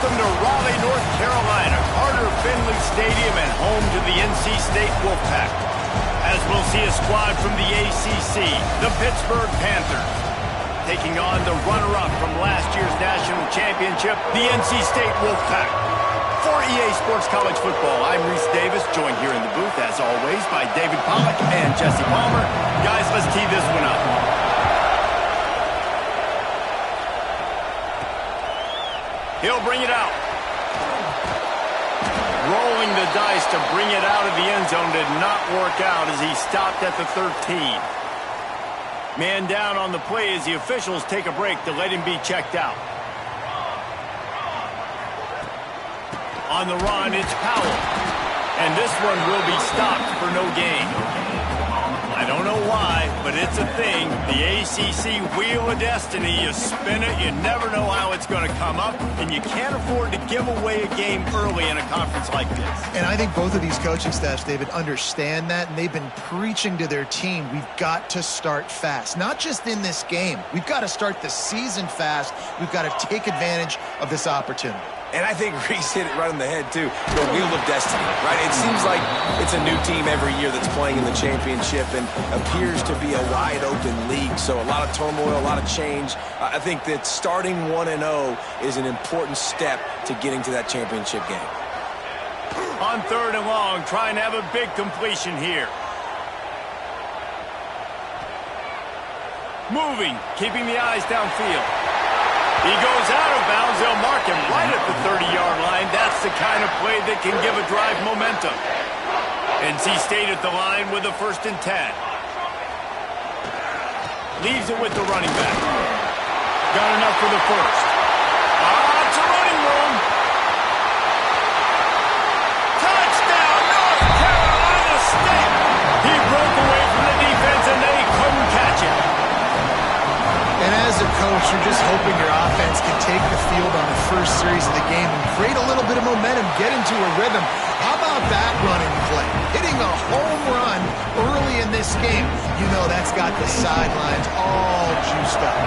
Welcome to Raleigh, North Carolina, Carter Finley Stadium and home to the NC State Wolfpack. As we'll see a squad from the ACC, the Pittsburgh Panthers, taking on the runner-up from last year's national championship, the NC State Wolfpack. For EA Sports College Football, I'm Reese Davis, joined here in the booth, as always, by David Pollack and Jesse Palmer. Guys, let's tee this one up. He'll bring it out. Rolling the dice to bring it out of the end zone did not work out as he stopped at the 13. Man down on the play as the officials take a break to let him be checked out. On the run, it's Powell. And this one will be stopped for no gain. I don't know why, but it's a thing. The ACC Wheel of Destiny, you spin it, you never know how it's going to come up, and you can't afford to give away a game early in a conference like this. And I think both of these coaching staffs, David, understand that, and they've been preaching to their team, we've got to start fast. Not just in this game. We've got to start the season fast. We've got to take advantage of this opportunity. And I think Reese hit it right on the head, too. The Wheel of Destiny, right? It seems like it's a new team every year that's playing in the championship and appears to be a wide-open league. So a lot of turmoil, a lot of change. I think that starting 1-0 is an important step to getting to that championship game. On 3rd and long, trying to have a big completion here. Moving, keeping the eyes downfield. He goes out of bounds. They'll mark him right at the 30-yard line. That's the kind of play that can give a drive momentum. NC State at the line with a 1st and 10. Leaves it with the running back. Got enough for the first. It's a running room. Touchdown, North Carolina State. He broke away from the defense and they couldn't catch him. And as a coach, you're just hoping your offense can take the field on the first series of the game and create a little bit of momentum, get into a rhythm. How about that running play? Hitting a home run early in this game. You know that's got the sidelines all juiced up.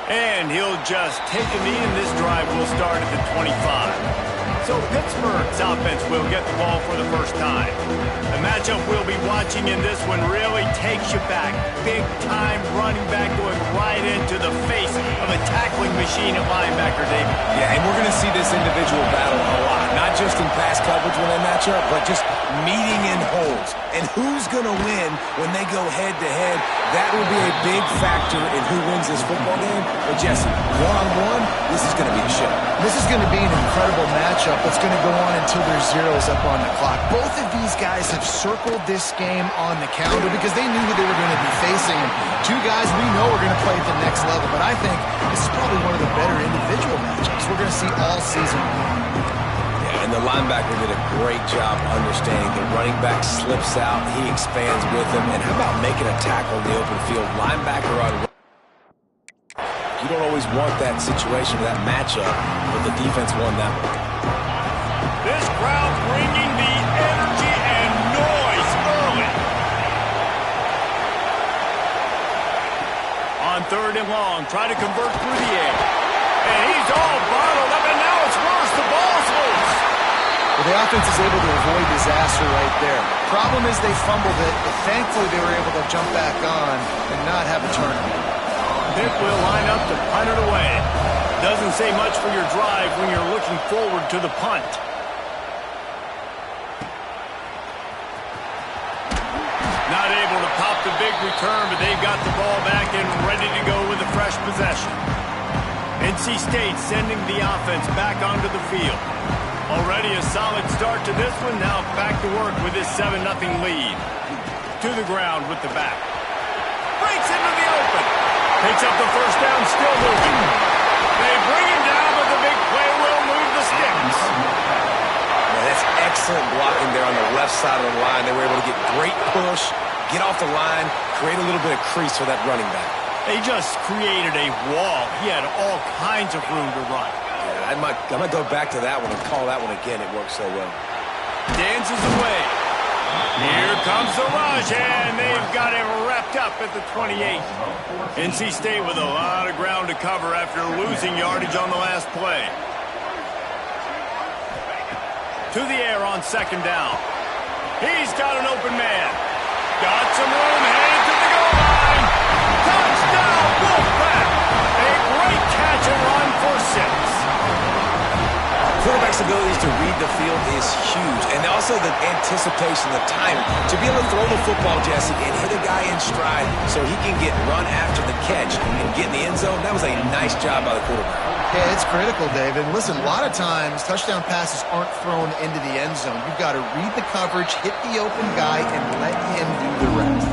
And he'll just take a knee, and this drive will start at the 25. So Pittsburgh's offense will get the ball for the first time. The matchup we'll be watching in this one really takes you back. Big-time running back going right into the face of a tackling machine at linebacker, David. Yeah, and we're going to see this individual battle a lot. Not just in pass coverage when they match up, but just meeting in holes. And who's going to win when they go head-to-head? That will be a big factor in who wins this football game. But, Jesse, one-on-one, this is going to be a show. This is going to be an incredible matchup that's going to go on until there's zeros up on the clock. Both of these guys have circled this game on the calendar because they knew who they were going to be facing. And two guys we know are going to play at the next level. But I think this is probably one of the better individual matchups we're going to see all season long. And the linebacker did a great job understanding the running back slips out, he expands with him, and how about making a tackle in the open field? Linebacker on. You don't always want that situation, that matchup, but the defense won that one. This crowd bringing the energy and noise early. On 3rd and long, try to convert through the air. And he's all bottled up, and now it's worse. The ball's loose. Well, the offense is able to avoid disaster right there. Problem is they fumbled it, but thankfully they were able to jump back on and not have a turnover. Pitt will line up to punt it away. Doesn't say much for your drive when you're looking forward to the punt. Not able to pop the big return, but they've got the ball back and ready to go with a fresh possession. NC State sending the offense back onto the field. Already a solid start to this one. Now back to work with his 7-0 lead. To the ground with the back. Breaks into the open. Picks up the first down, still moving. They bring him down, but the big play will move the sticks. Yeah, that's excellent blocking there on the left side of the line. They were able to get great push, get off the line, create a little bit of crease for that running back. They just created a wall. He had all kinds of room to run. Yeah, I might go back to that one and call that one again. It worked so well. Dances away. Here comes the rush, and they've got him wrapped up at the 28. NC State with a lot of ground to cover after losing yardage on the last play. To the air on second down. He's got an open man. Got some room, headed to the goal line. Touchdown, Wolfpack! A great catch and run for 6. Quarterback's abilities to read the field is huge, and also the anticipation, the timing. To be able to throw the football, Jesse, and hit a guy in stride so he can get run after the catch and get in the end zone, that was a nice job by the quarterback. Yeah, it's critical, David. Listen, a lot of times touchdown passes aren't thrown into the end zone. You've got to read the coverage, hit the open guy, and let him do the rest.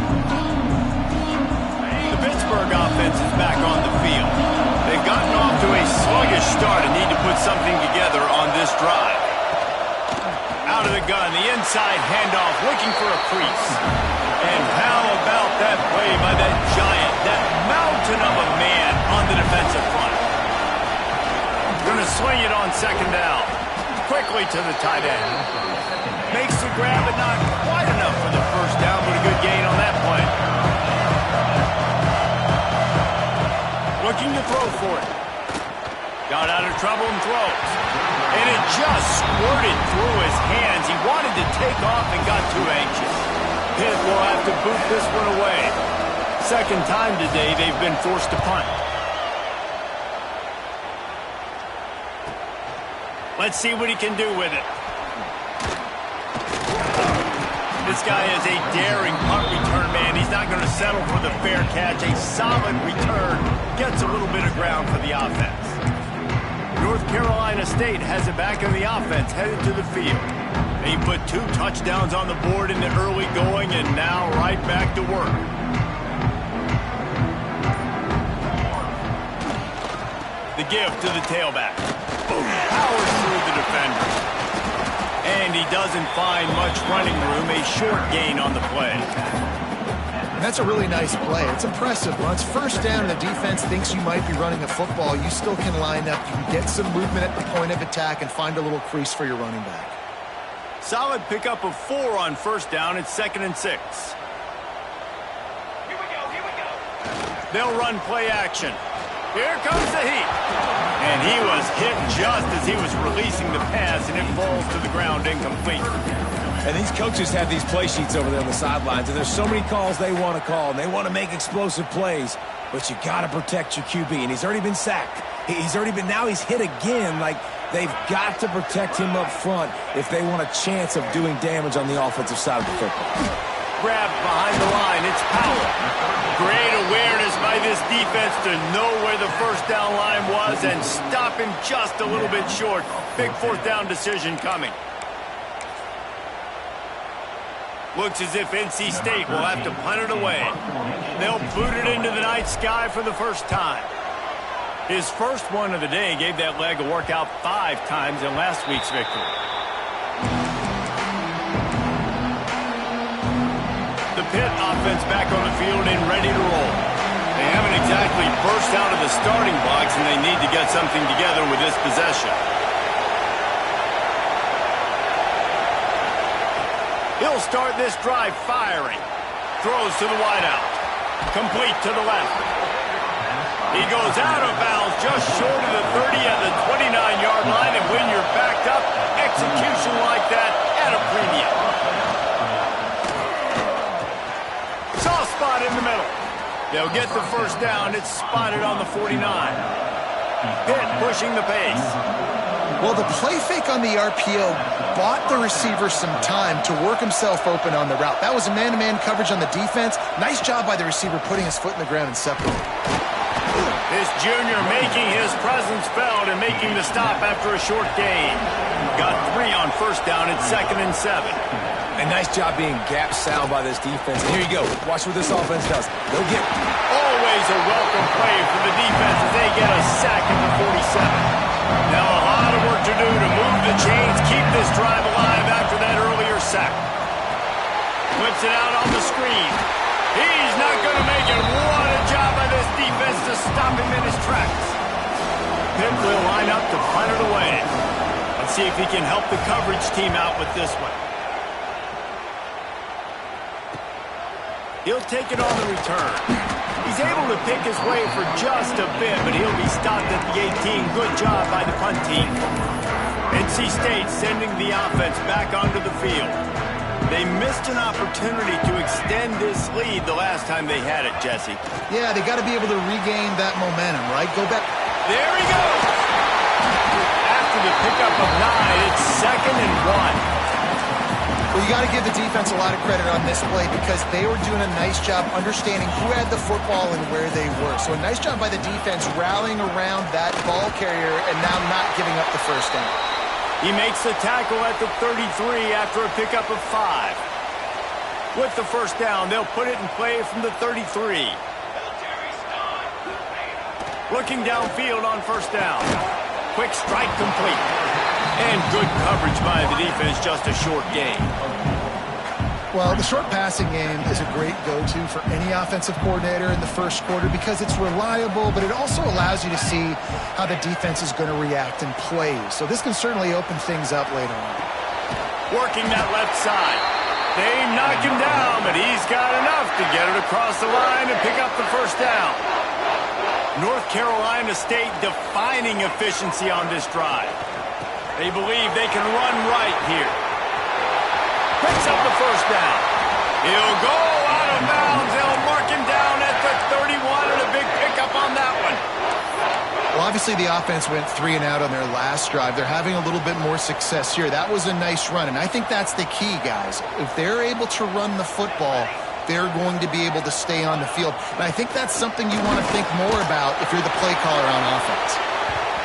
The Pittsburgh offense is back on the field. They've gotten off to a sluggish start and need to put something together on this drive. Out of the gun, the inside handoff, looking for a crease. And how about that play by that giant, that mountain of a man on the defensive front? Going to swing it on second down. Quickly to the tight end. Makes the grab, but not quite enough for the first down, but a good gain on that play. Looking to throw for it. Got out of trouble and throws. And it just squirted through his hands. He wanted to take off and got too anxious. Pitt will have to boot this one away. Second time today they've been forced to punt. Let's see what he can do with it. This guy is a daring punt return man. He's not going to settle for the fair catch. A solid return gets a little bit of ground for the offense. North Carolina State has it back in the offense, headed to the field. They put 2 touchdowns on the board in the early going and now right back to work. The give to the tailback. Powers through the defender. And he doesn't find much running room. A short gain on the play. And that's a really nice play. It's impressive. Once first down and the defense thinks you might be running a football, you still can line up. You can get some movement at the point of attack and find a little crease for your running back. Solid pickup of 4 on first down. It's 2nd and 6. Here we go. They'll run play action. Here comes the heat. And he was hit just as he was releasing the pass, and it falls to the ground incomplete. And these coaches have these play sheets over there on the sidelines, and there's so many calls they want to call, and they want to make explosive plays, but you got to protect your QB, and he's already been sacked. Now he's hit again. Like, they've got to protect him up front if they want a chance of doing damage on the offensive side of the football. Grabbed behind the line. It's Powell. Great awareness by this defense to know where the first down line was and stop him just a little bit short. Big 4th down decision coming. Looks as if NC State will have to punt it away. They'll boot it into the night sky for the first time. His first one of the day gave that leg a workout 5 times in last week's victory. The Pitt offense back on the field and ready to roll. They haven't exactly burst out of the starting blocks, and they need to get something together with this possession. He'll start this drive firing. Throws to the wideout. Complete to the left. He goes out of bounds just short of the 30 at the 29-yard line, and when you're backed up, execution like that at a premium. Soft spot in the middle. They'll get the first down. It's spotted on the 49. Pitt pushing the pace. Well, the play fake on the RPO bought the receiver some time to work himself open on the route. That was a man-to-man coverage on the defense. Nice job by the receiver putting his foot in the ground and separating. This junior making his presence felt and making the stop after a short gain. Got 3 on first down. It's 2nd and 7. A nice job being gap sound by this defense. And here you go. Watch what this offense does. They'll get always a welcome play for the defense as they get a sack at the 47. Now a lot of work to do to move the chains, keep this drive alive after that earlier sack. Flips it out on the screen. He's not going to make it. What a job by this defense to stop him in his tracks. Pitt will line up to punt it away. Let's see if he can help the coverage team out with this one. He'll take it on the return. He's able to pick his way for just a bit, but he'll be stopped at the 18. Good job by the punt team. NC State sending the offense back onto the field. They missed an opportunity to extend this lead the last time they had it, Jesse. Yeah, they got to be able to regain that momentum, right? Go back. There he goes! After the pickup of 9, it's 2nd and 1. Well, you got to give the defense a lot of credit on this play because they were doing a nice job understanding who had the football and where they were. So a nice job by the defense rallying around that ball carrier and now not giving up the first down. He makes the tackle at the 33 after a pickup of 5. With the first down, they'll put it in play from the 33. Looking downfield on first down. Quick strike complete. And good coverage by the defense, just a short gain. Well, the short passing game is a great go-to for any offensive coordinator in the first quarter because it's reliable, but it also allows you to see how the defense is going to react and play. So this can certainly open things up later on. Working that left side. They knock him down, but he's got enough to get it across the line and pick up the first down. North Carolina State defining efficiency on this drive. They believe they can run right here. Picks up the first down. He'll go out of bounds. They'll mark him down at the 31 and a big pickup on that one. Well, obviously the offense went 3 and out on their last drive. They're having a little bit more success here. That was a nice run, and I think that's the key, guys. If they're able to run the football, they're going to be able to stay on the field. And I think that's something you want to think more about if you're the play caller on offense.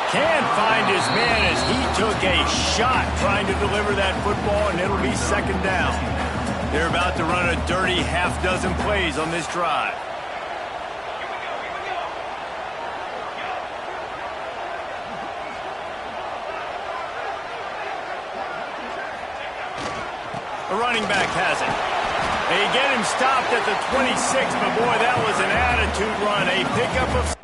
Can't find his man as he took a shot trying to deliver that football, and it'll be 2nd down. They're about to run a dirty half-dozen plays on this drive. The running back has it. They get him stopped at the 26, but boy, that was an attitude run. A pickup of...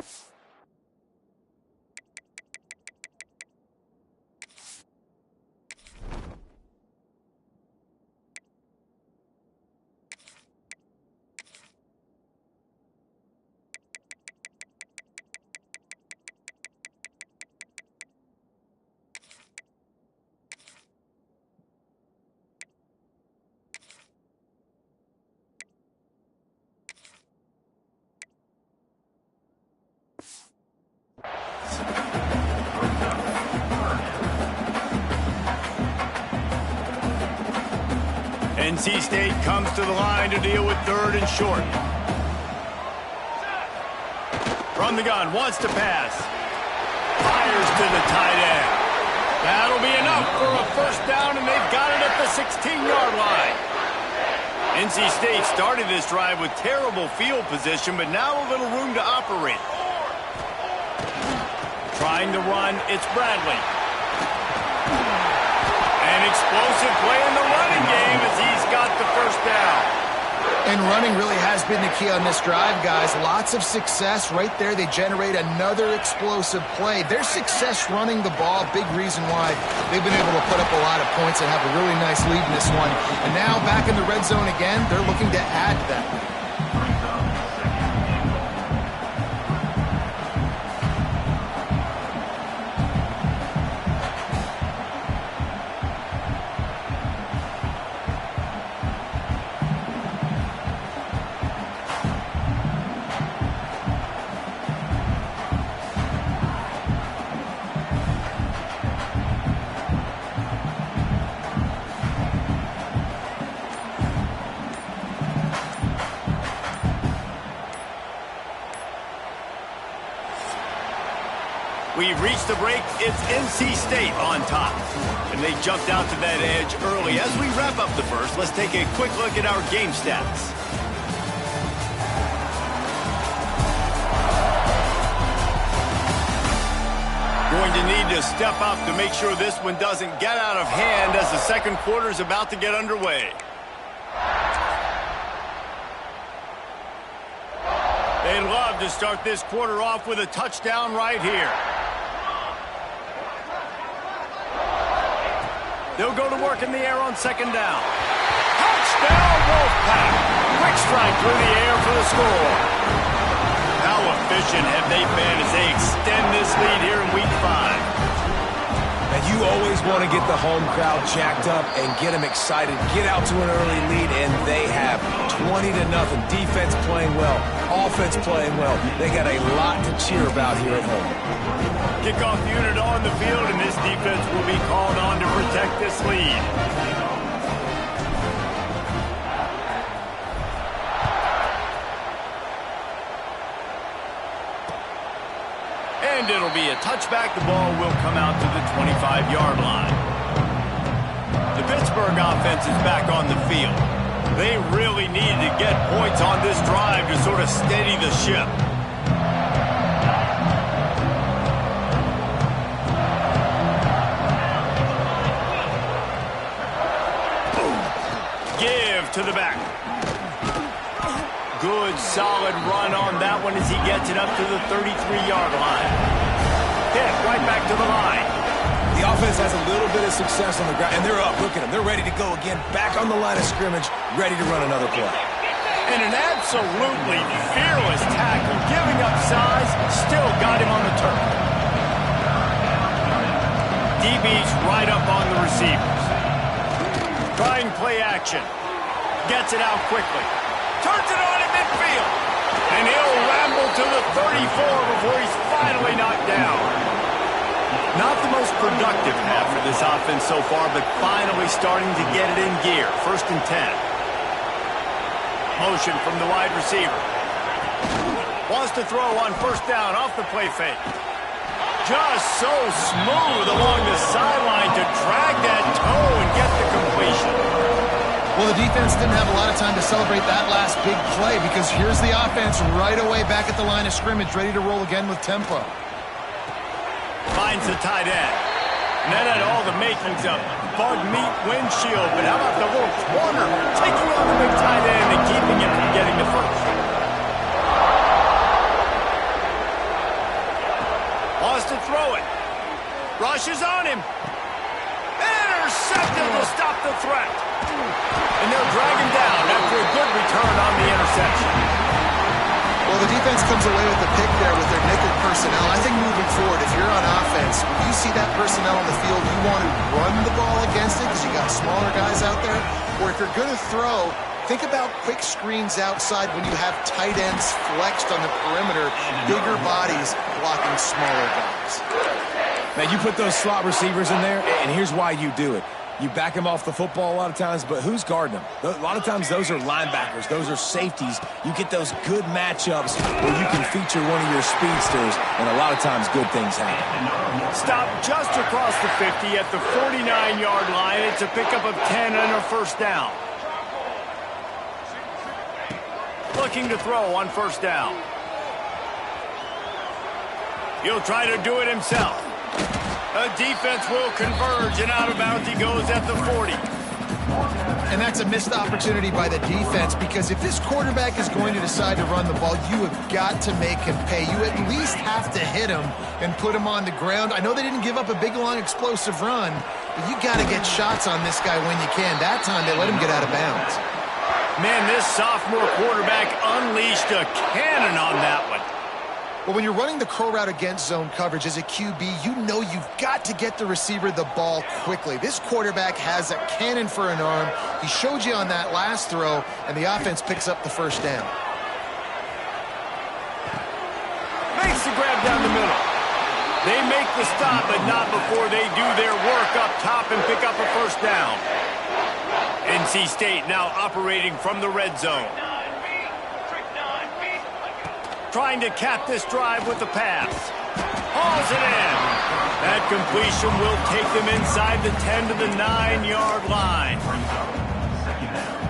NC State comes to the line to deal with 3rd and short. From the gun, wants to pass. Fires to the tight end. That'll be enough for a first down, and they've got it at the 16-yard line. NC State started this drive with terrible field position, but now a little room to operate. Trying to run, it's Bradley. An explosive play in the running game as he's got the first down. And running really has been the key on this drive, guys. Lots of success right there. They generate another explosive play. Their success running the ball, big reason why they've been able to put up a lot of points and have a really nice lead in this one. And now back in the red zone again, they're looking to add to that. We've reached the break. It's NC State on top. And they jumped out to that edge early. As we wrap up the first, let's take a quick look at our game stats. Going to need to step up to make sure this one doesn't get out of hand as the second quarter is about to get underway. They'd love to start this quarter off with a touchdown right here. They'll go to work in the air on second down. Touchdown! touchdown, Wolfpack. Quick strike through the air for the score. How efficient have they been as they extend this lead here in Week 5? And you always want to get the home crowd jacked up and get them excited. Get out to an early lead, and they have 20-0. Defense playing well, offense playing well. They got a lot to cheer about here at home. Kickoff unit on the field, and this defense will be called on to protect this lead. And it'll be a touchback. The ball will come out to the 25-yard line. The Pittsburgh offense is back on the field. They really needed to get points on this drive to sort of steady the ship. Give to the back. Good, solid run on that one as he gets it up to the 33-yard line. Hit right back to the line. The offense has a little bit of success on the ground, and they're up. Look at them. They're ready to go again. Back on the line of scrimmage, ready to run another play. And an absolutely fearless tackle, giving up size, still got him on the turf. DB's right up on the receivers. Trying play action. Gets it out quickly. Turns it on in midfield. And he'll ramble to the 34 before he's finally knocked down. Not the most productive half for this offense so far, but finally starting to get it in gear. 1st and 10. Motion from the wide receiver. Wants to throw on 1st down off the play fake. Just so smooth along the sideline to drag that toe and get the completion. Well, the defense didn't have a lot of time to celebrate that last big play because here's the offense right away back at the line of scrimmage, ready to roll again with tempo. Finds the tight end. And that had all the makings of bug meat windshield, but how about the little corner taking on the big tight end and keeping him from getting the first? Wants to throw it. Rushes on him. Intercepted to stop the threat. And they'll drag him down after a good return on the interception. Well, the defense comes away with the pick there with their nickel personnel. I think moving forward, if you're on offense, when you see that personnel on the field, you want to run the ball against it because you got smaller guys out there. Or if you're going to throw, think about quick screens outside when you have tight ends flexed on the perimeter, bigger bodies blocking smaller guys. Man, you put those slot receivers in there, and here's why you do it. You back them off the football a lot of times, but who's guarding them? A lot of times those are linebackers. Those are safeties. You get those good matchups where you can feature one of your speedsters, and a lot of times good things happen. Stop just across the 50 at the 49-yard line. It's a pickup of 10 and a 1st down. Looking to throw on 1st down. He'll try to do it himself. A defense will converge, and out of bounds he goes at the 40. And that's a missed opportunity by the defense because if this quarterback is going to decide to run the ball, you have got to make him pay. You at least have to hit him and put him on the ground. I know they didn't give up a big, long, explosive run, but you got to get shots on this guy when you can. That time they let him get out of bounds. Man, this sophomore quarterback unleashed a cannon on that one. Well, when you're running the curl route against zone coverage as a QB, you know you've got to get the receiver the ball quickly. This quarterback has a cannon for an arm. He showed you on that last throw, and the offense picks up the 1st down. Makes the grab down the middle. They make the stop, but not before they do their work up top and pick up a 1st down. NC State now operating from the red zone. Trying to cap this drive with the pass. Hauls it in. That completion will take them inside the 10 to the 9-yard line.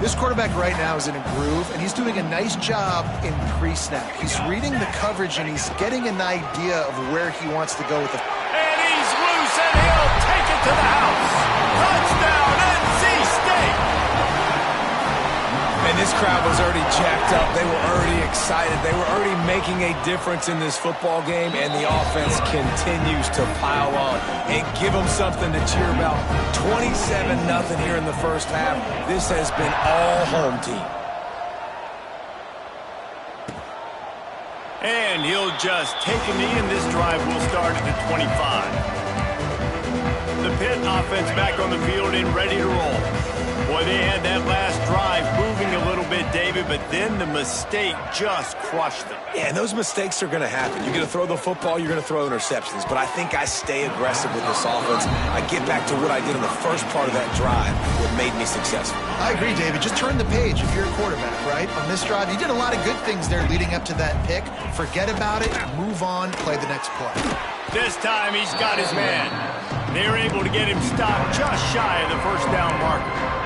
This quarterback right now is in a groove, and he's doing a nice job in pre-snap. He's reading the coverage, and he's getting an idea of where he wants to go with it. And he's loose, and he'll take it to the house. Touchdown, NC State! And this crowd was already jacked up. They were already excited. They were already making a difference in this football game, and the offense continues to pile on and give them something to cheer about. 27-0 here in the first half. This has been all home team. And he'll just take a knee, and this drive will start at the 25. The Pitt offense back on the field and ready to roll. Boy, they had that last drive moving a little bit, David, but then the mistake just crushed them. Yeah, and those mistakes are going to happen. You're going to throw the football, you're going to throw interceptions. But I think I stay aggressive with this offense. I get back to what I did in the first part of that drive, what made me successful. I agree, David. Just turn the page if you're a quarterback, right? On this drive, you did a lot of good things there leading up to that pick. Forget about it, move on, play the next play. This time he's got his man. They were able to get him stopped just shy of the first down marker.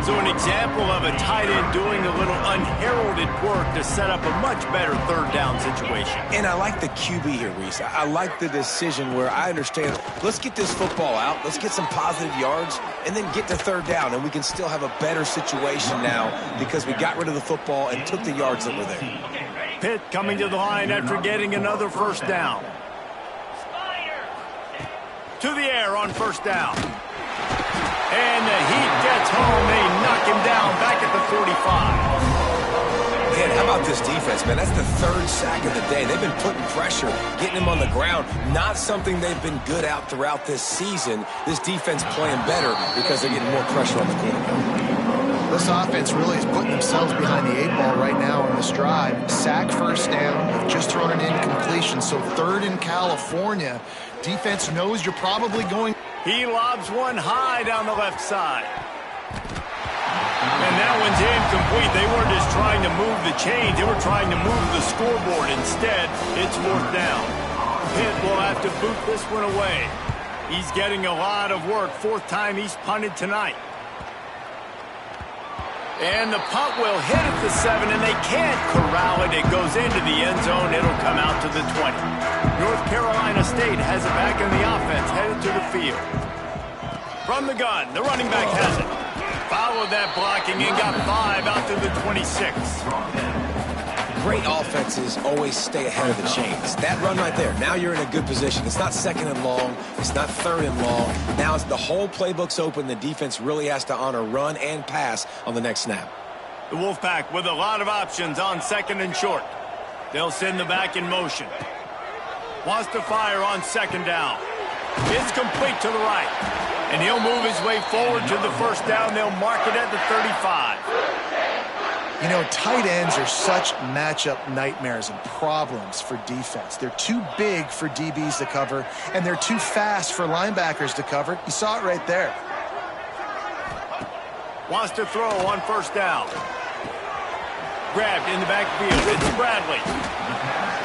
So an example of a tight end doing a little unheralded work to set up a much better third down situation. And I like the QB here, Reese. I like the decision where I understand, let's get this football out, let's get some positive yards, and then get to third down, and we can still have a better situation now because we got rid of the football and took the yards that were there. Pitt coming to the line after getting another first down. To the air on first down. And the heat gets home. They knock him down back at the 45. Man, how about this defense, man? That's the third sack of the day. They've been putting pressure, getting him on the ground. Not something they've been good at throughout this season. This defense playing better because they're getting more pressure on the quarterback. This offense really is putting themselves behind the 8-ball right now on this drive. Sack first down. They've just thrown an incompletion. So third in California. Defense knows you're probably going. He lobs one high down the left side. And that one's incomplete. They weren't just trying to move the chains. They were trying to move the scoreboard. Instead, it's fourth down. Pitt will have to boot this one away. He's getting a lot of work. Fourth time he's punted tonight. And the punt will hit at the 7, and they can't corral it. It goes into the end zone. It'll come out to the 20. North Carolina State has it back in the offense, headed to the field. From the gun, the running back has it. Followed that blocking and got 5 out to the 26. Great offenses always stay ahead of the chains. That run right there, now you're in a good position. It's not second and long. It's not third and long. Now the whole playbook's open. The defense really has to honor run and pass on the next snap. The Wolfpack with a lot of options on second and short. They'll send the back in motion. Wants to fire on second down. It's complete to the right. And he'll move his way forward to the first down. They'll mark it at the 35. You know, tight ends are such matchup nightmares and problems for defense. They're too big for DBs to cover, and they're too fast for linebackers to cover. You saw it right there. Wants to throw on first down. Grabbed in the backfield. It's Bradley.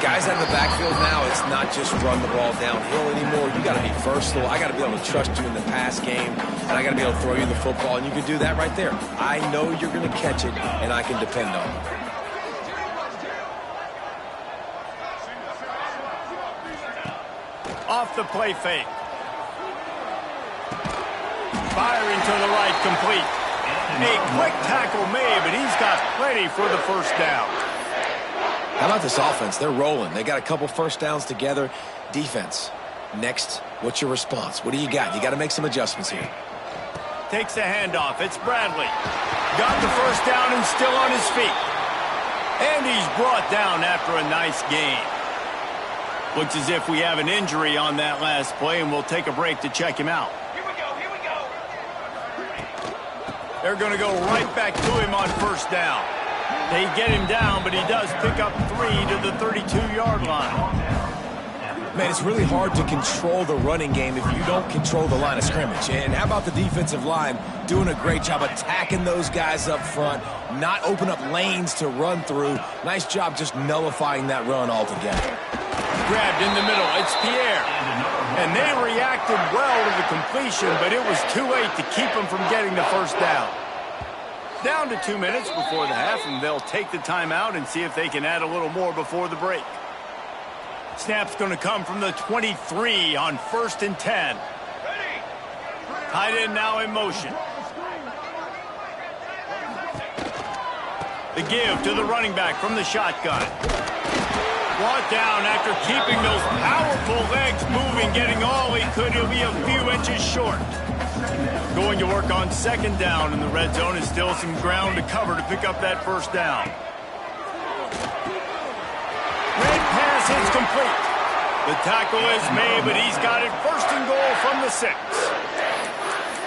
Guys out of the backfield now, it's not just run the ball downhill anymore. You got to be versatile. I got to be able to trust you in the pass game, and I got to be able to throw you the football, and you can do that right there. I know you're going to catch it, and I can depend on it. Off the play fake. Firing to the right, complete. A quick tackle made, but he's got plenty for the first down. How about this offense? They're rolling. They got a couple first downs together. Defense. Next, what's your response? What do you got? You got to make some adjustments here. Takes the handoff. It's Bradley. Got the first down and still on his feet. And he's brought down after a nice gain. Looks as if we have an injury on that last play, and we'll take a break to check him out. Here we go. They're going to go right back to him on first down. They get him down, but he does pick up 3 to the 32-yard line. Man, it's really hard to control the running game if you don't control the line of scrimmage. And how about the defensive line doing a great job attacking those guys up front, not open up lanes to run through. Nice job just nullifying that run altogether. Grabbed in the middle. It's Pierre. And they reacted well to the completion, but it was too late to keep them from getting the first down. Down to 2 minutes before the half, and they'll take the timeout and see if they can add a little more before the break. Snap's going to come from the 23 on 1st and 10. Tight end now in motion. The give to the running back from the shotgun. Brought down after keeping those powerful legs moving, getting all he could. He'll be a few inches short. Going to work on second down in the red zone. Is still some ground to cover to pick up that first down. Red pass is complete. The tackle is made, but he's got it first and goal from the 6.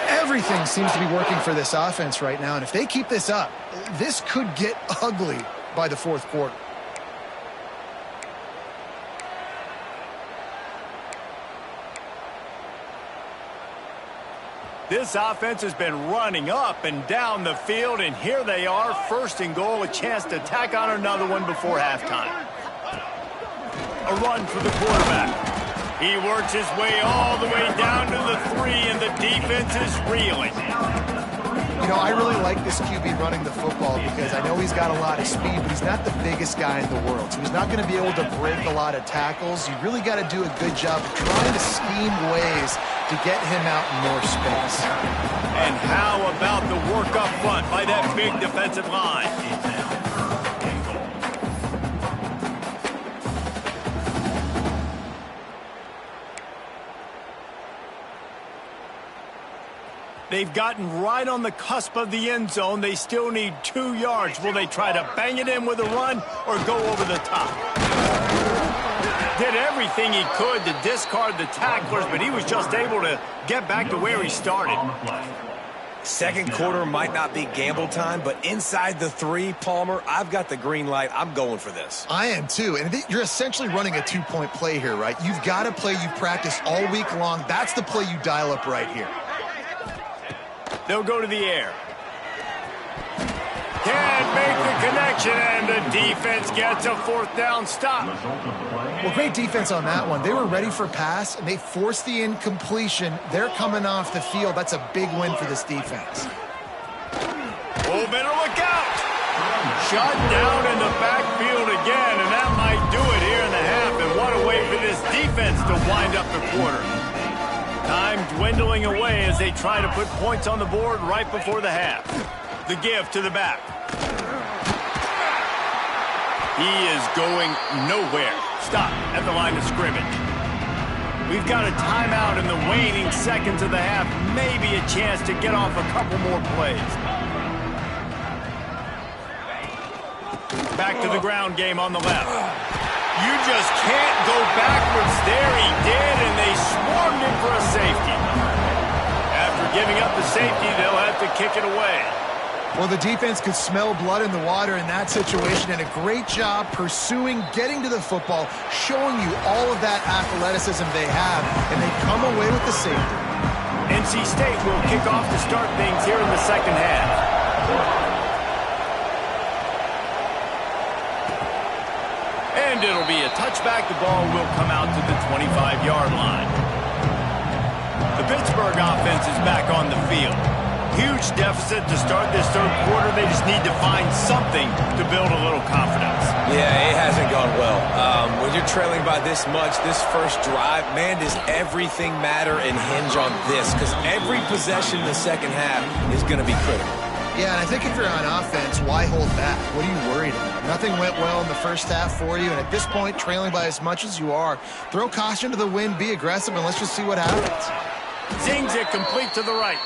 Everything seems to be working for this offense right now, and if they keep this up, this could get ugly by the fourth quarter. This offense has been running up and down the field, and here they are, first and goal, a chance to tack on another one before halftime. A run for the quarterback. He works his way all the way down to the 3, and the defense is reeling. You know, I really like this QB running the football because I know he's got a lot of speed, but he's not the biggest guy in the world. So he's not going to be able to break a lot of tackles. You really got to do a good job of trying to scheme ways to get him out in more space. And how about the work up front by that big defensive line? They've gotten right on the cusp of the end zone. They still need 2 yards. Will they try to bang it in with a run or go over the top? Did everything he could to discard the tacklers, but he was just able to get back to where he started. Second quarter might not be gamble time, but inside the 3, Palmer, I've got the green light. I'm going for this. I am too, and you're essentially running a 2-point play here, right? You've got a play you practice all week long. That's the play you dial up right here. They'll go to the air. Can't make the connection, and the defense gets a 4th down stop. Well, great defense on that one. They were ready for pass, and they forced the incompletion. They're coming off the field. That's a big win for this defense. Oh, better look out. Shut down in the backfield again, and that might do it here in the half. And what a way for this defense to wind up the quarter. Time dwindling away as they try to put points on the board right before the half. The give to the back. He is going nowhere. Stop at the line of scrimmage. We've got a timeout in the waning seconds of the half. Maybe a chance to get off a couple more plays. Back to the ground game on the left. You just can't go backwards there. He did, and they swarmed him for a safety. After giving up the safety, they'll have to kick it away. Well, the defense could smell blood in the water in that situation, and a great job pursuing, getting to the football, showing you all of that athleticism they have, and they come away with the safety. NC State will kick off to start things here in the second half. And it'll be a touchback. The ball will come out to the 25-yard line. The Pittsburgh offense is back on the field. Huge deficit to start this third quarter. They just need to find something to build a little confidence. Yeah, it hasn't gone well. When you're trailing by this much, this first drive, man, does everything matter and hinge on this? Because every possession in the second half is going to be critical. Yeah, and I think if you're on offense, why hold back? What are you worried about? Nothing went well in the first half for you, and at this point, trailing by as much as you are, throw caution to the wind, be aggressive, and let's just see what happens. Zings it complete to the right.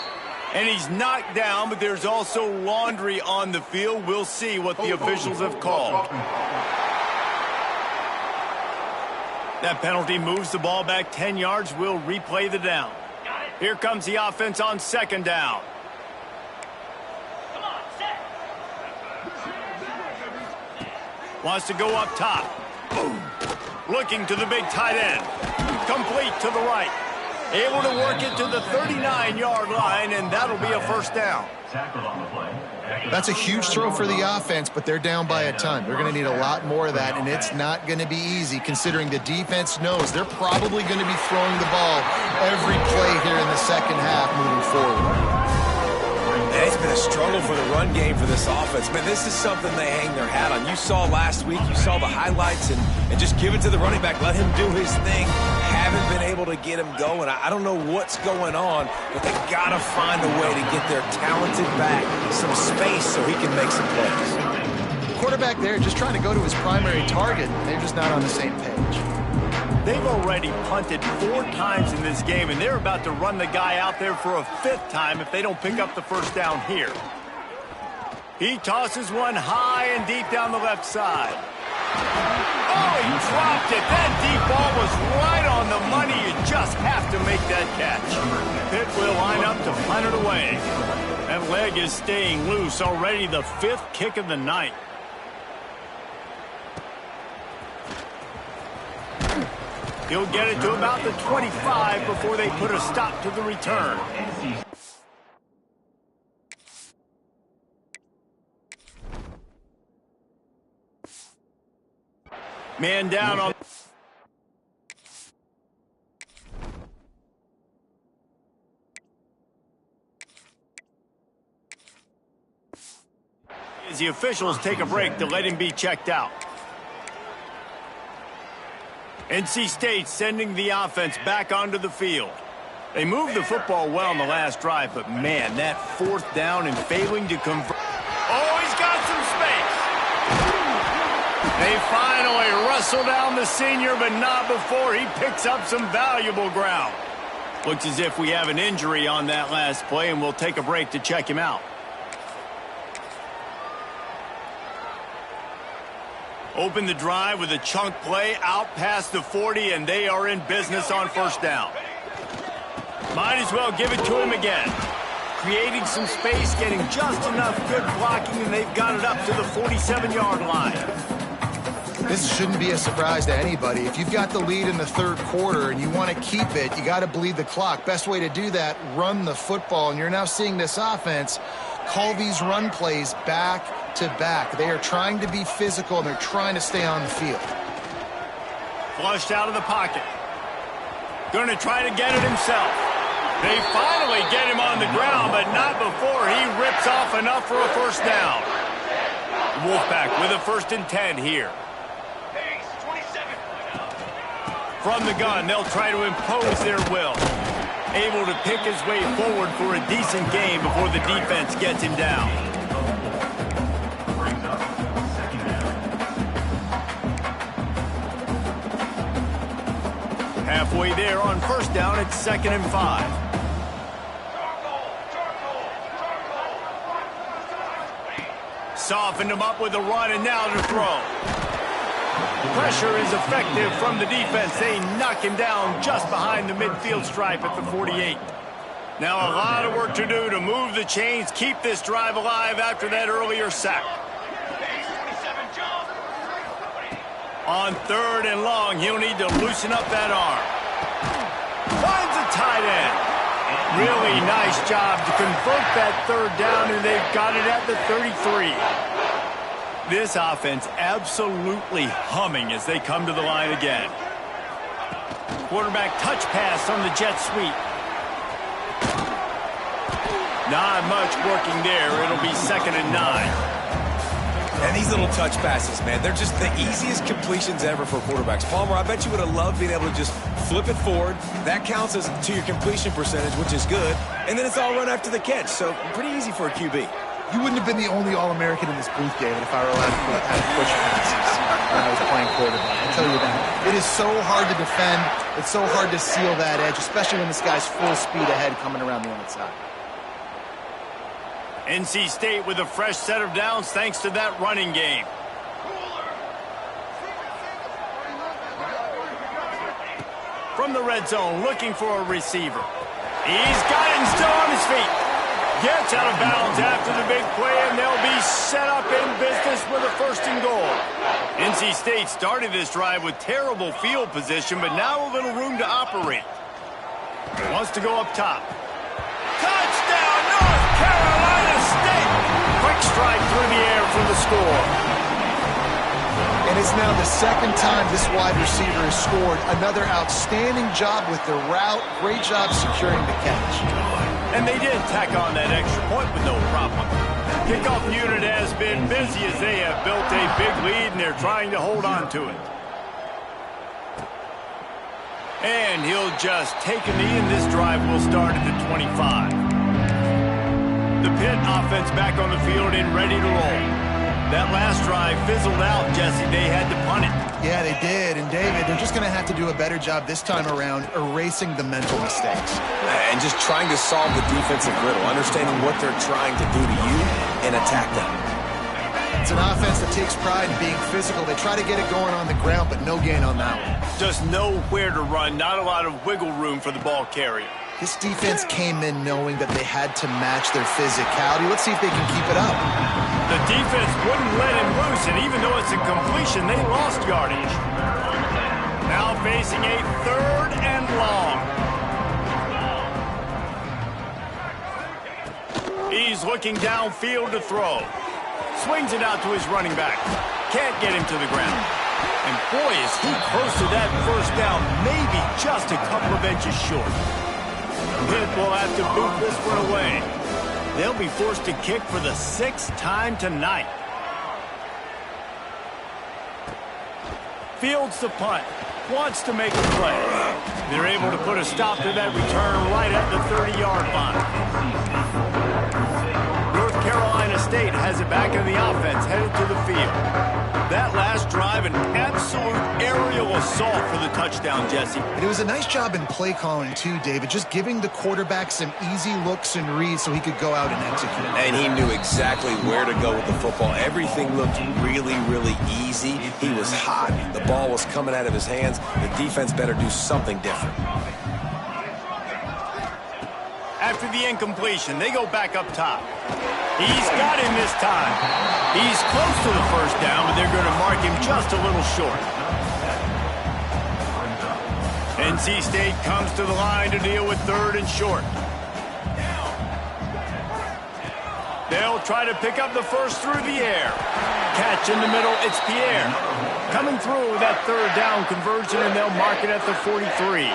And he's knocked down, but there's also laundry on the field. We'll see what the officials have called. That penalty moves the ball back 10 yards. We'll replay the down. Here comes the offense on second down. Wants to go up top. Looking to the big tight end. Complete to the right. Able to work it to the 39-yard line, and that'll be a first down. That's a huge throw for the offense, but they're down by a ton. They're going to need a lot more of that, and it's not going to be easy considering the defense knows they're probably going to be throwing the ball every play here in the second half moving forward. Yeah, it's been a struggle for the run game for this offense. Man, this is something they hang their hat on. You saw last week, you saw the highlights, and just give it to the running back. Let him do his thing. Haven't been able to get him going. I don't know what's going on, but they got to find a way to get their talented back some space so he can make some plays. quarterback there just trying to go to his primary target. They're just not on the same page. They've already punted 4 times in this game, and they're about to run the guy out there for a 5th time if they don't pick up the first down here. He tosses one high and deep down the left side. Oh, he dropped it. That deep ball was right on the money. You just have to make that catch. Pitt will line up to punt it away. That leg is staying loose. Already the 5th kick of the night. He'll get it to about the 25 before they put a stop to the return. Man down on... As the officials take a break to let him be checked out. NC State sending the offense back onto the field. They moved the football well in the last drive, but man, that 4th down and failing to convert. Oh, he's got some space. They finally wrestle down the senior, but not before he picks up some valuable ground. Looks as if we have an injury on that last play, and we'll take a break to check him out. Open the drive with a chunk play out past the 40, and they are in business on first down. Might as well give it to him again. Creating some space, getting just enough good blocking, and they've got it up to the 47-yard line. This shouldn't be a surprise to anybody. If you've got the lead in the 3rd quarter and you want to keep it, you got to bleed the clock. Best way to do that, run the football. And you're now seeing this offense call these run plays back to back. They are trying to be physical, and they're trying to stay on the field. Flushed out of the pocket. Going to try to get it himself. They finally get him on the ground, but not before he rips off enough for a first down. Wolfpack with a 1st and 10 here. From the gun, they'll try to impose their will. Able to pick his way forward for a decent game before the defense gets him down. Halfway there on first down, it's 2nd and 5. Softened him up with a run, and now to throw. Pressure is effective from the defense. They knock him down just behind the midfield stripe at the 48. Now a lot of work to do to move the chains, keep this drive alive after that earlier sack. On 3rd and long, he'll need to loosen up that arm. Finds a tight end. Really nice job to convert that 3rd down, and they've got it at the 33. This offense absolutely humming as they come to the line again. Quarterback touch pass on the jet sweep. Not much working there. It'll be 2nd and 9. And these little touch passes, man, they're just the easiest completions ever for quarterbacks. Palmer, I bet you would have loved being able to just flip it forward. That counts as to your completion percentage, which is good. And then it's all run after the catch, so pretty easy for a QB. You wouldn't have been the only All-American in this booth, David, if I were allowed to push passes when I was playing quarterback. I tell you that. It is so hard to defend. It's so hard to seal that edge, especially when this guy's full speed ahead coming around the outside. NC State with a fresh set of downs thanks to that running game. From the red zone, looking for a receiver. He's got it and still on his feet. Gets out of bounds after the big play, and they'll be set up in business with a 1st and goal. NC State started this drive with terrible field position, but now a little room to operate. Wants to go up top. Touchdown, North Carolina State! Quick strike through the air for the score. And it's now the 2nd time this wide receiver has scored. Another outstanding job with the route. Great job securing the catch. And they did tack on that extra point with no problem. Kickoff unit has been busy as they have built a big lead, and they're trying to hold on to it. And he'll just take a knee, and this drive will start at the 25. The Pitt offense back on the field and ready to roll. That last drive fizzled out, Jesse. They had to punt it. Yeah, they did. And, David, they're just going to have to do a better job this time around erasing the mental mistakes. And just trying to solve the defensive riddle, understanding what they're trying to do to you and attack them. It's an offense that takes pride in being physical. They try to get it going on the ground, but no gain on that one. Just nowhere to run. Not a lot of wiggle room for the ball carrier. This defense came in knowing that they had to match their physicality. Let's see if they can keep it up. The defense wouldn't let him loose, and even though it's a completion, they lost yardage. Now facing a 3rd and long. He's looking downfield to throw. Swings it out to his running back. Can't get him to the ground. And boy, is he close to that first down, maybe just a couple of inches short. Pitt will have to boot this one away. They'll be forced to kick for the 6th time tonight. Fields the punt. Wants to make a play. They're able to put a stop to that return right at the 30-yard line. North Carolina State has it back in the offense, headed to the field. That last drive, an absolute aerial assault for the touchdown, Jesse. It was a nice job in play calling, too, David, just giving the quarterback some easy looks and reads so he could go out and execute. And he knew exactly where to go with the football. Everything looked really, really easy. He was hot. The ball was coming out of his hands. The defense better do something different. After the incompletion, they go back up top. He's got him this time. He's close to the first down, but they're going to mark him just a little short. NC State comes to the line to deal with 3rd and short. They'll try to pick up the first through the air. Catch in the middle, it's Pierre. Coming through that 3rd down conversion, and they'll mark it at the 43.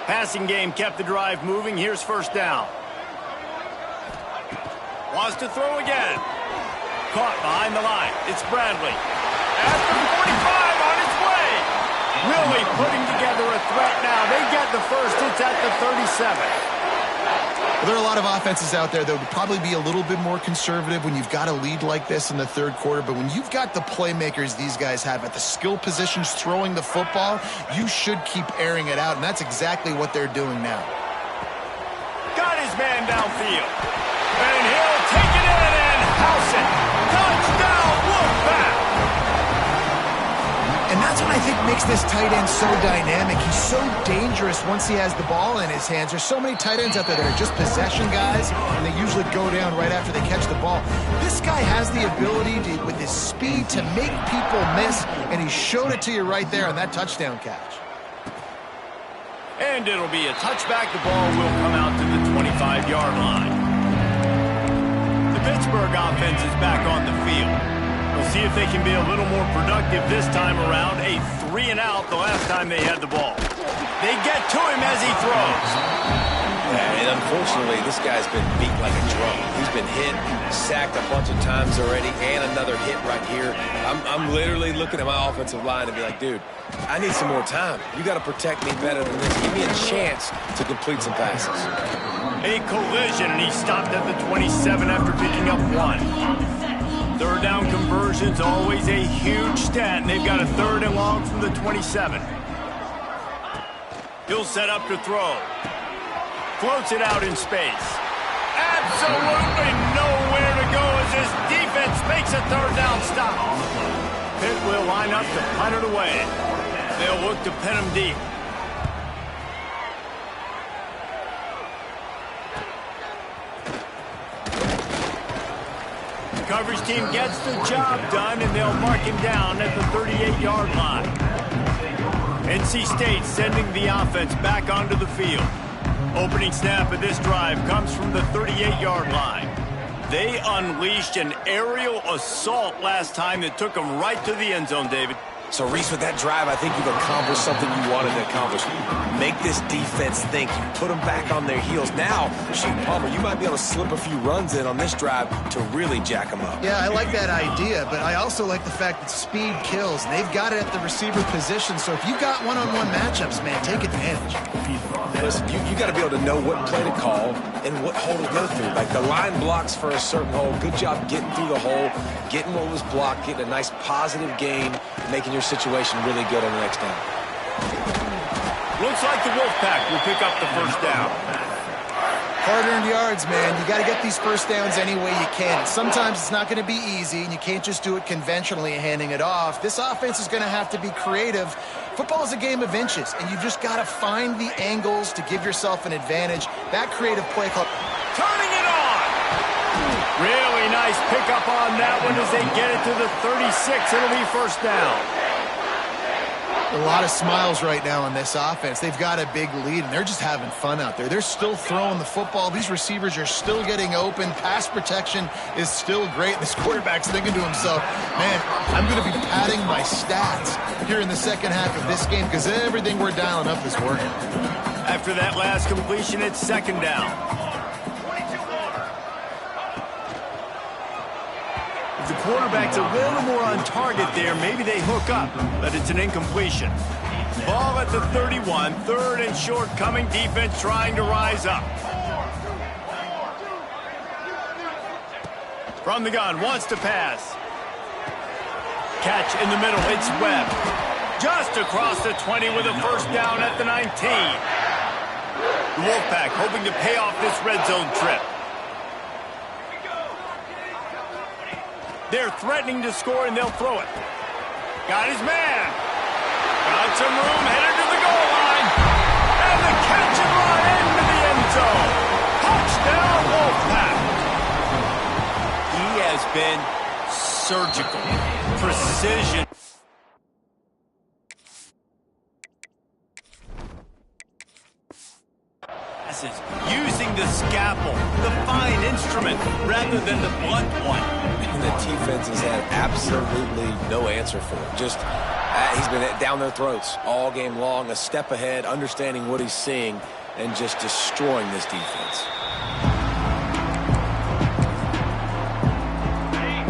Passing game kept the drive moving. Here's first down. Wants to throw again. Caught behind the line. It's Bradley. At the 45 on its way. Really putting together a threat now. They get the first. It's at the 37. Well, there are a lot of offenses out there that would probably be a little bit more conservative when you've got a lead like this in the 3rd quarter. But when you've got the playmakers these guys have at the skill positions throwing the football, you should keep airing it out. And that's exactly what they're doing now. Got his man downfield. And he'll take it in and house it. Touchdown, Wolfpack! And that's what I think makes this tight end so dynamic. He's so dangerous once he has the ball in his hands. There's so many tight ends out there that are just possession guys, and they usually go down right after they catch the ball. This guy has the ability to, with his speed, to make people miss, and he showed it to you right there on that touchdown catch. And it'll be a touchback. The ball will come out to the 25-yard line. Pittsburgh offense is back on the field. We'll see if they can be a little more productive this time around. A 3-and-out the last time they had the ball. They get to him as he throws. And unfortunately, this guy's been beat like a drum. He's been hit, sacked a bunch of times already, and another hit right here. I'm literally looking at my offensive line and be like, dude, I need some more time. You got to protect me better than this. Give me a chance to complete some passes. A collision, and he stopped at the 27 after picking up 1. 3rd down conversion's always a huge stat, and they've got a 3rd and long from the 27. He'll set up to throw. Floats it out in space. Absolutely nowhere to go as this defense makes a 3rd down stop. Pitt will line up to punt it away. They'll look to pin him deep. The coverage team gets the job done, and they'll mark him down at the 38-yard line. NC State sending the offense back onto the field. Opening snap of this drive comes from the 38-yard line. They unleashed an aerial assault last time that took them right to the end zone, David. So, Reese, with that drive, I think you've accomplished something you wanted to accomplish. Make this defense think. You put them back on their heels. Now, shoot, Palmer, you might be able to slip a few runs in on this drive to really jack them up. Yeah, I like that idea, but I also like the fact that speed kills. They've got it at the receiver position, so if you've got one-on-one matchups, man, take advantage. Listen, you got to be able to know what play to call and what hole to go through. Like the line blocks for a certain hole. Good job getting through the hole, getting what was blocked, getting a nice positive gain, making your situation really good on the next down. Looks like the Wolfpack will pick up the first down. Hard-earned yards, man. You got to get these first downs any way you can. Sometimes it's not going to be easy, and you can't just do it conventionally handing it off. This offense is going to have to be creative. Football is a game of inches, and you've just got to find the angles to give yourself an advantage. That creative play call. Turning it on! Really nice pickup on that one as they get it to the 36. It'll be first down. A lot of smiles right now on this offense. They've got a big lead, and they're just having fun out there. They're still throwing the football. These receivers are still getting open. Pass protection is still great. This quarterback's thinking to himself, man, I'm going to be padding my stats here in the second half of this game because everything we're dialing up is working. After that last completion, it's second down. If the quarterback's a little more on target there, maybe they hook up, but it's an incompletion. Ball at the 31, third and short coming, defense trying to rise up. From the gun, wants to pass. Catch in the middle, it's Webb. Just across the 20 with a first down at the 19. The Wolfpack hoping to pay off this red zone trip. They're threatening to score, and they'll throw it. Got his man. Got some room, headed to the goal line. And the catch and run into the end zone. Touchdown, Wolfpack. He has been surgical. Precision. Using the scalpel, the fine instrument, rather than the blunt one. And the defense has had absolutely no answer for it. Just, he's been down their throats all game long, a step ahead, understanding what he's seeing, and just destroying this defense.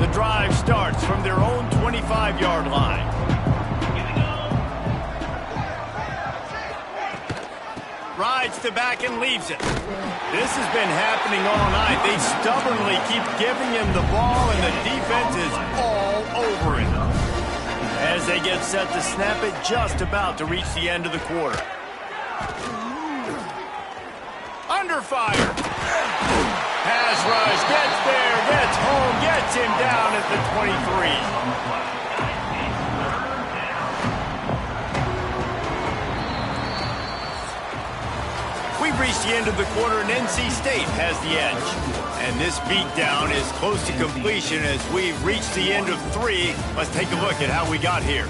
The drive starts from their own 25-yard line. Rides to back and leaves it. This has been happening all night. They stubbornly keep giving him the ball, and the defense is all over it. As they get set to snap it, just about to reach the end of the quarter. Under fire. Pass rush, gets there, gets home, gets him down at the 23. We've reached the end of the quarter, and NC State has the edge. And this beatdown is close to completion as we've reached the end of 3. Let's take a look at how we got here.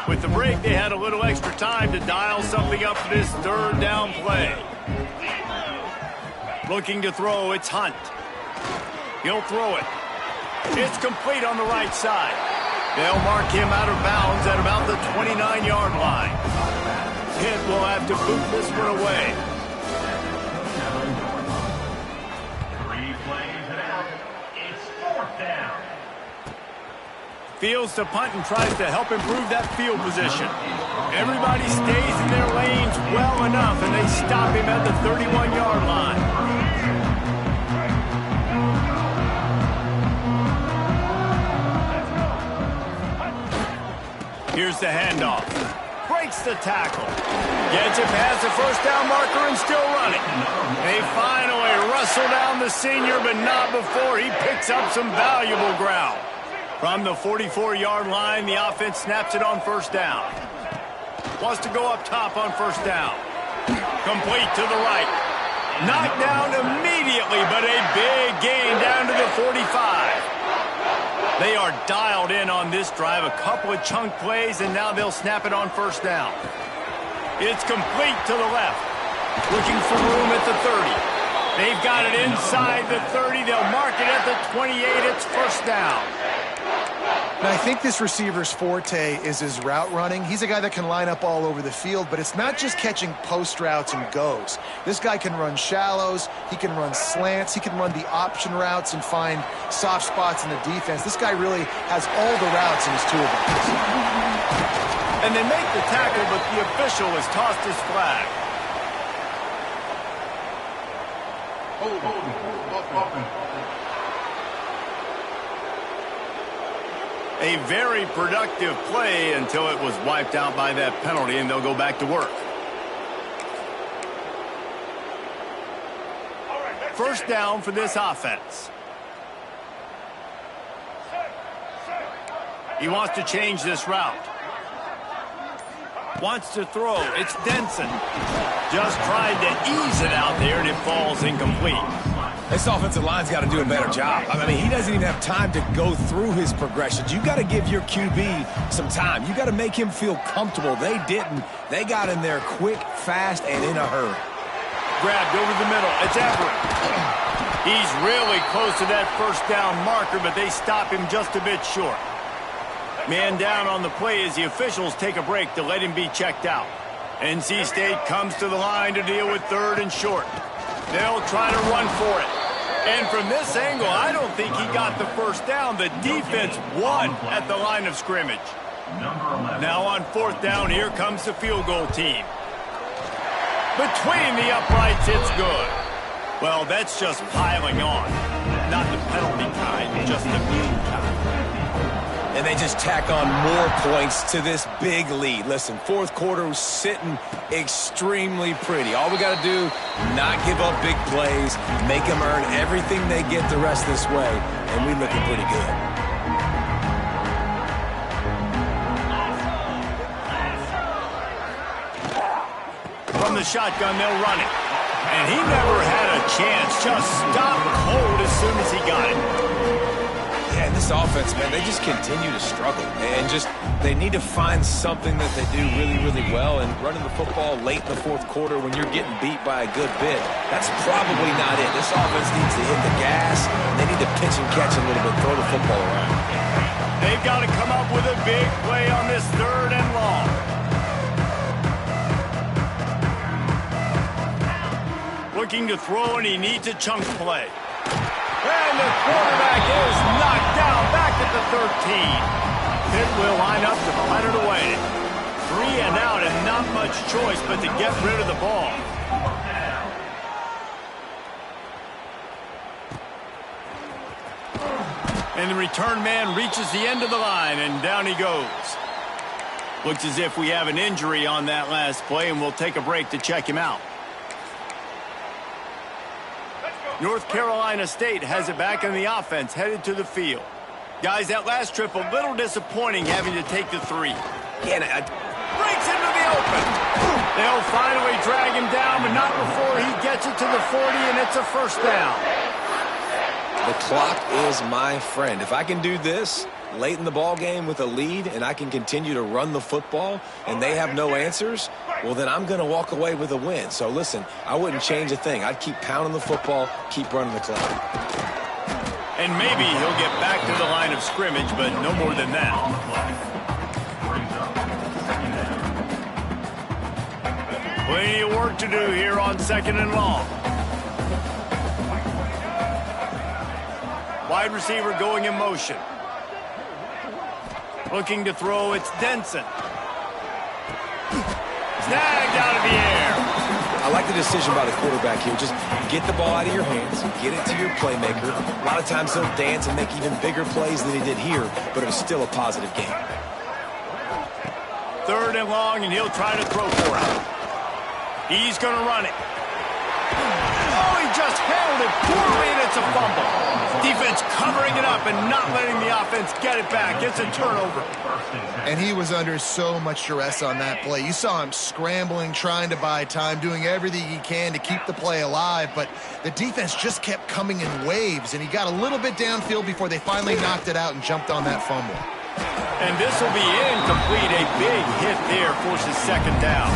With the break, they had a little extra time to dial something up for this third down play. Looking to throw, it's Hunt. He'll throw it. It's complete on the right side. They'll mark him out of bounds at about the 29-yard line. Pitt will have to boot this one away. 3 plays and out. It's 4th down. Fields to punt and tries to help improve that field position. Everybody stays in their lanes well enough, and they stop him at the 31-yard line. Here's the handoff. Breaks the tackle. Gets it past the first down marker and still running. They finally wrestle down the senior, but not before he picks up some valuable ground. From the 44-yard line, the offense snaps it on first down. Wants to go up top on first down. Complete to the right. Knocked down immediately, but a big gain down to the 45. They are dialed in on this drive. A couple of chunk plays, and now they'll snap it on first down. It's complete to the left. Looking for room at the 30. They've got it inside the 30. They'll mark it at the 28. It's first down. And I think this receiver's forte is his route running. He's a guy that can line up all over the field, but it's not just catching post routes and goes. This guy can run shallows, he can run slants, he can run the option routes and find soft spots in the defense. This guy really has all the routes in his toolbox. And they make the tackle, but the official has tossed his flag. A very productive play until it was wiped out by that penalty, and they'll go back to work. First down for this offense. He wants to change this route. Wants to throw. It's Denson. Just tried to ease it out there, and it falls incomplete. This offensive line's got to do a better job. I mean, he doesn't even have time to go through his progressions. You got to give your QB some time. You got to make him feel comfortable. They didn't. They got in there quick, fast, and in a hurry. Grabbed over the middle. It's Everett. He's really close to that first down marker, but they stop him just a bit short. Man down on the play as the officials take a break to let him be checked out. NC State comes to the line to deal with 3rd and short. They'll try to run for it. And from this angle, I don't think he got the first down. The defense won at the line of scrimmage. Now on 4th down, here comes the field goal team. Between the uprights, it's good. Well, that's just piling on. Not the penalty kind, just the mean kind. And they just tack on more points to this big lead. Listen, 4th quarter was sitting extremely pretty. All we got to do, not give up big plays, make them earn everything they get the rest this way, and we're looking pretty good. From the shotgun, they'll run it. And he never had a chance. Just stopped cold as soon as he got it. Yeah, and this offense, man, they just continue to struggle. And just, they need to find something that they do really, really well. And running the football late in the 4th quarter when you're getting beat by a good bit, that's probably not it. This offense needs to hit the gas. And they need to pitch and catch a little bit, throw the football around. They've got to come up with a big play on this 3rd and long. Looking to throw, and he needs a chunk play. And the quarterback is knocked down back at the 13. Pitt will line up to punt it away. 3 and out, and not much choice but to get rid of the ball. And the return man reaches the end of the line, and down he goes. Looks as if we have an injury on that last play, and we'll take a break to check him out. North Carolina State has it back on the offense, headed to the field. Guys, that last trip, a little disappointing having to take the 3. Yeah, breaks into the open. They'll finally drag him down, but not before he gets it to the 40, and it's a first down. the clock is my friend. If I can do this late in the ball game with a lead and I can continue to run the football and they have no answers, well, then I'm going to walk away with a win. So, listen, I wouldn't change a thing. I'd keep pounding the football, keep running the clock. And maybe he'll get back to the line of scrimmage, but no more than that. Plenty of work to do here on 2nd and long. Wide receiver going in motion. Looking to throw, it's Denson. Snagged out of the air. I like the decision by the quarterback here. Just get the ball out of your hands, get it to your playmaker. A lot of times he'll dance and make even bigger plays than he did here, but it was still a positive game. 3rd and long, and he'll try to throw for it. He's going to run it. Oh, he just handled it poorly, and it's a fumble. Defense covering it up and not letting the offense get it back. It's a turnover. And he was under so much duress on that play. You saw him scrambling, trying to buy time, doing everything he can to keep the play alive, but the defense just kept coming in waves, and he got a little bit downfield before they finally knocked it out and jumped on that fumble. And this will be incomplete. A big hit there forces 2nd down.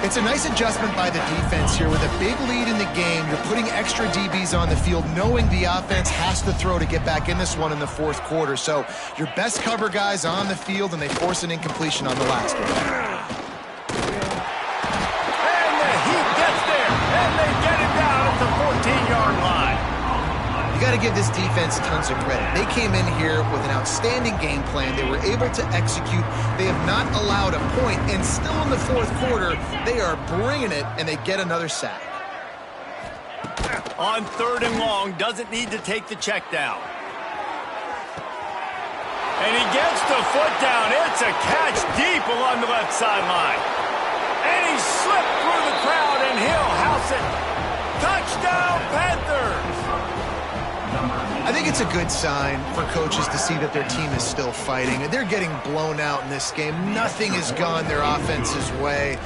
It's a nice adjustment by the defense here. With a big lead in the game, you're putting extra DBs on the field, knowing the offense has to throw to get back in this one in the fourth quarter. So your best cover guys on the field, and they force an incompletion on the last one. And the Heat gets there, and they get it down at the 14-yard line. You got to give this defense tons of credit. They came in here with an outstanding game plan. They were able to execute. They have not allowed a point, and still in the fourth quarter, they are bringing it, and they get another sack. On 3rd and long, doesn't need to take the check down. And he gets the foot down. It's a catch deep along the left sideline. And he slipped through the crowd, and he'll house it. Touchdown, Panthers! I think it's a good sign for coaches to see that their team is still fighting. They're getting blown out in this game. Nothing has gone their offense's way.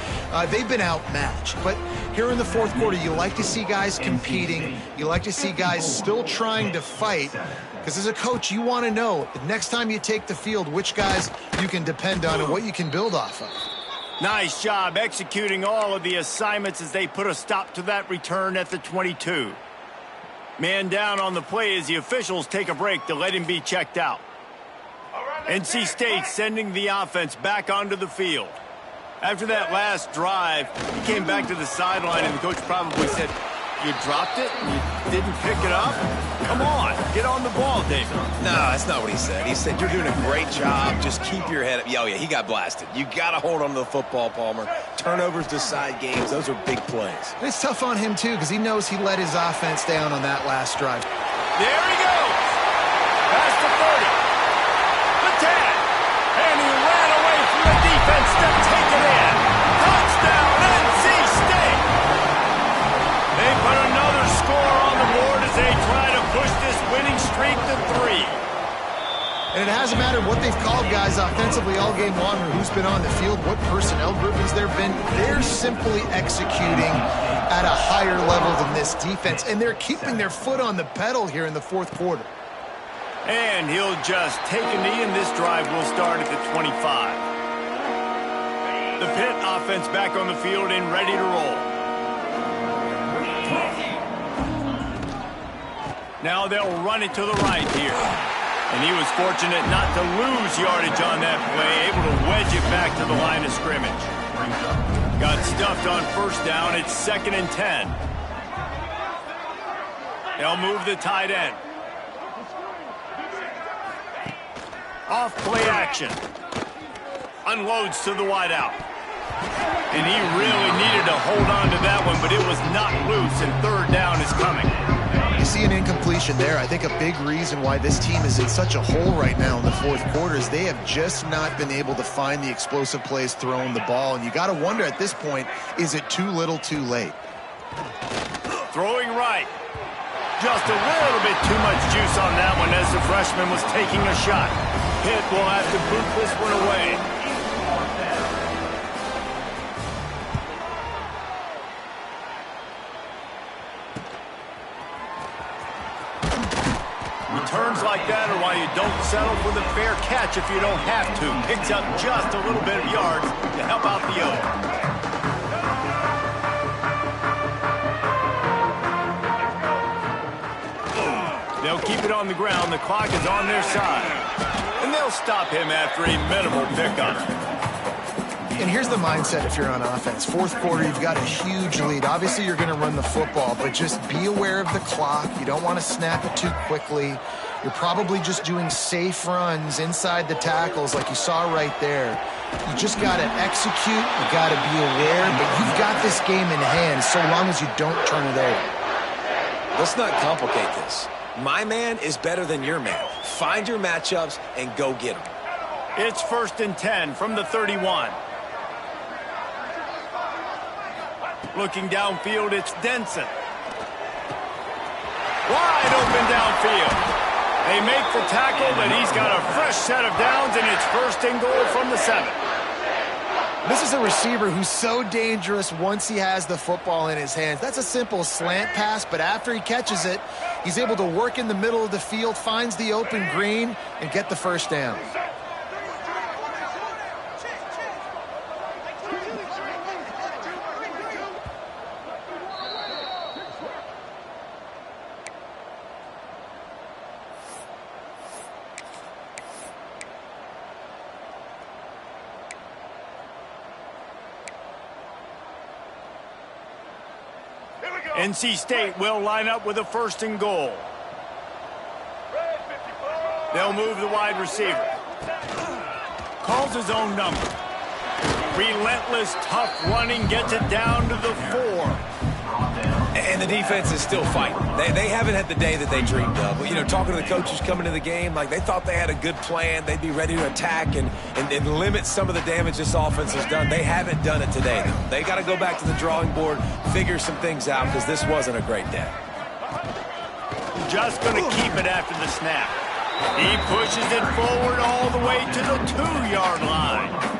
They've been outmatched. But here in the fourth quarter, you like to see guys competing. You like to see guys still trying to fight. Because as a coach, you want to know the next time you take the field, which guys you can depend on and what you can build off of. Nice job executing all of the assignments as they put a stop to that return at the 22. Man down on the play as the officials take a break to let him be checked out. NC State sending the offense back onto the field. After that last drive, he came back to the sideline and the coach probably said, "You dropped it? You didn't pick it up? Come on, get on the ball, David." No, that's not what he said. He said, "You're doing a great job. Just keep your head up." Oh, yeah, he got blasted. You got to hold on to the football, Palmer. Turnovers decide games. Those are big plays. And it's tough on him, too, because he knows he let his offense down on that last drive. There he goes. Past the 30. The 10. And he ran away from the defense to take it in. Touchdown, NC State. They put another score on the board as they try to push this winning streak to 3. And it hasn't mattered what they've called guys offensively all game long or who's been on the field, what personnel groupings there have been. They're simply executing at a higher level than this defense, and they're keeping their foot on the pedal here in the fourth quarter. And he'll just take a knee, and this drive will start at the 25. The Pitt offense back on the field and ready to roll. Now they'll run it to the right here. And he was fortunate not to lose yardage on that play, able to wedge it back to the line of scrimmage. Got stuffed on 1st down. It's 2nd and 10. They'll move the tight end. Off play action. Unloads to the wideout. And he really needed to hold on to that one, but it was not loose, and 3rd down is coming. You see an incompletion there. I think a big reason why this team is in such a hole right now in the fourth quarter is they have just not been able to find the explosive plays throwing the ball. And you got to wonder at this point, is it too little too late? Throwing right. Just a little bit too much juice on that one as the freshman was taking a shot. Pitt will have to boot this one away. Returns like that are why you don't settle for the fair catch if you don't have to. Picks up just a little bit of yards to help out the O. They'll keep it on the ground. The clock is on their side. And they'll stop him after a minimal pickup. And here's the mindset if you're on offense. Fourth quarter, you've got a huge lead. Obviously, you're going to run the football, but just be aware of the clock. You don't want to snap it too quickly. You're probably just doing safe runs inside the tackles like you saw right there. You just got to execute. You got to be aware, but you've got this game in hand so long as you don't turn it over. Let's not complicate this. My man is better than your man. Find your matchups and go get them. It's 1st and 10 from the 31. Looking downfield, it's Denson. Wide open downfield. They make the tackle, but he's got a fresh set of downs, and it's 1st and goal from the 7. This is a receiver who's so dangerous once he has the football in his hands. That's a simple slant pass, but after he catches it, he's able to work in the middle of the field, finds the open green, and get the 1st down. NC State will line up with a 1st and goal. They'll move the wide receiver. Calls his own number. Relentless, tough running, gets it down to the 4. And the defense is still fighting. They haven't had the day that they dreamed of. But, you know, talking to the coaches coming to the game, like they thought they had a good plan. They'd be ready to attack and limit some of the damage this offense has done. They haven't done it today, though. They got to go back to the drawing board, figure some things out, because this wasn't a great day. Just going to keep it after the snap. He pushes it forward all the way to the 2-yard line.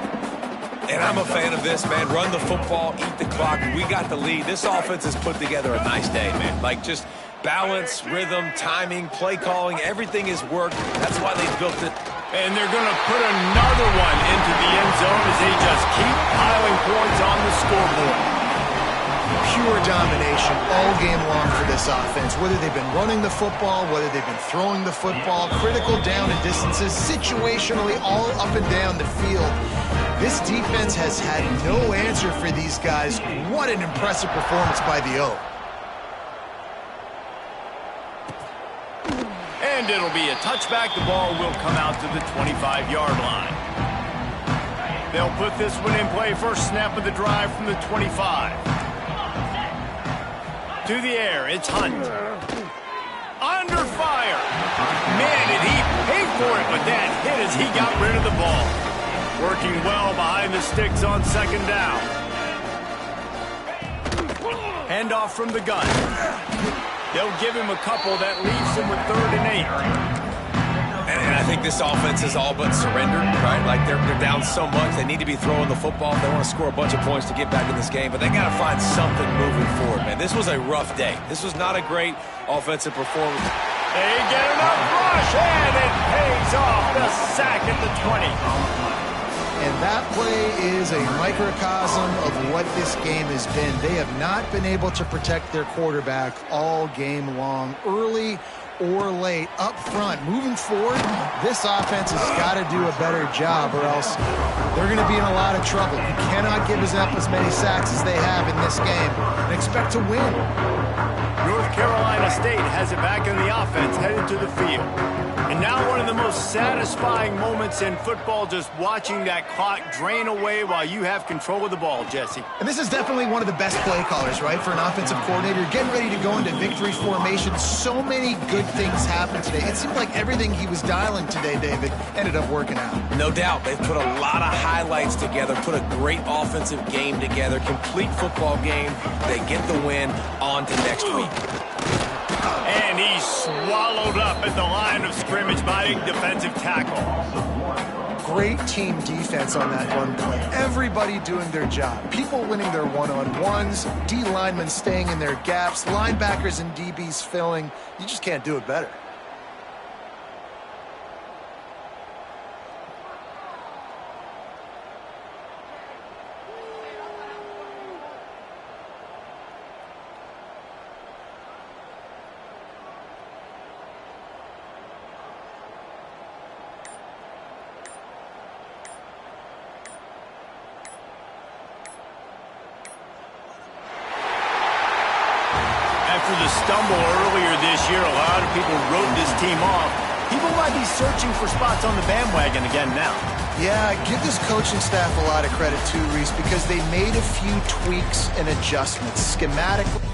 And I'm a fan of this, man. Run the football, eat the clock. We got the lead. This offense has put together a nice day, man. Like, just balance, rhythm, timing, play calling, everything has worked. That's why they built it. And they're going to put another one into the end zone as they just keep piling points on the scoreboard. Pure domination all game long for this offense. Whether they've been running the football, whether they've been throwing the football, critical down and distances, situationally all up and down the field. This defense has had no answer for these guys. What an impressive performance by the O. And it'll be a touchback. The ball will come out to the 25-yard line. They'll put this one in play. First snap of the drive from the 25. To the air, it's Hunt. Under fire. Man, did he pay for it, but that hit as he got rid of the ball. Working well behind the sticks on 2nd down. Handoff from the gun. They'll give him a couple. That leaves him with 3rd and 8. And I think this offense is all but surrendered, right? Like, they're down so much. They need to be throwing the football. They want to score a bunch of points to get back in this game, but they got to find something moving forward, man. This was a rough day. This was not a great offensive performance. They get enough rush, and it pays off. The sack at the 20. And that play is a microcosm of what this game has been. They have not been able to protect their quarterback all game long, early or late, up front. Moving forward, this offense has got to do a better job, or else they're going to be in a lot of trouble. You cannot give up as many sacks as they have in this game and expect to win. North Carolina State has it back in the offense, headed to the field. And now one of the most satisfying moments in football, just watching that clock drain away while you have control of the ball, Jesse. And this is definitely one of the best play callers, right, for an offensive coordinator. Getting ready to go into victory formation. So many good things happened today. It seemed like everything he was dialing today, David, ended up working out. No doubt. They've put a lot of highlights together, put a great offensive game together, complete football game. They get the win. On to next week. And he's swallowed up at the line of scrimmage by a defensive tackle. Great team defense on that run play. Everybody doing their job. People winning their one-on-ones, D linemen staying in their gaps, linebackers and DBs filling. You just can't do it better. After the stumble earlier this year, a lot of people wrote this team off. People might be searching for spots on the bandwagon again now. Yeah, give this coaching staff a lot of credit too, Reese, because they made a few tweaks and adjustments schematically.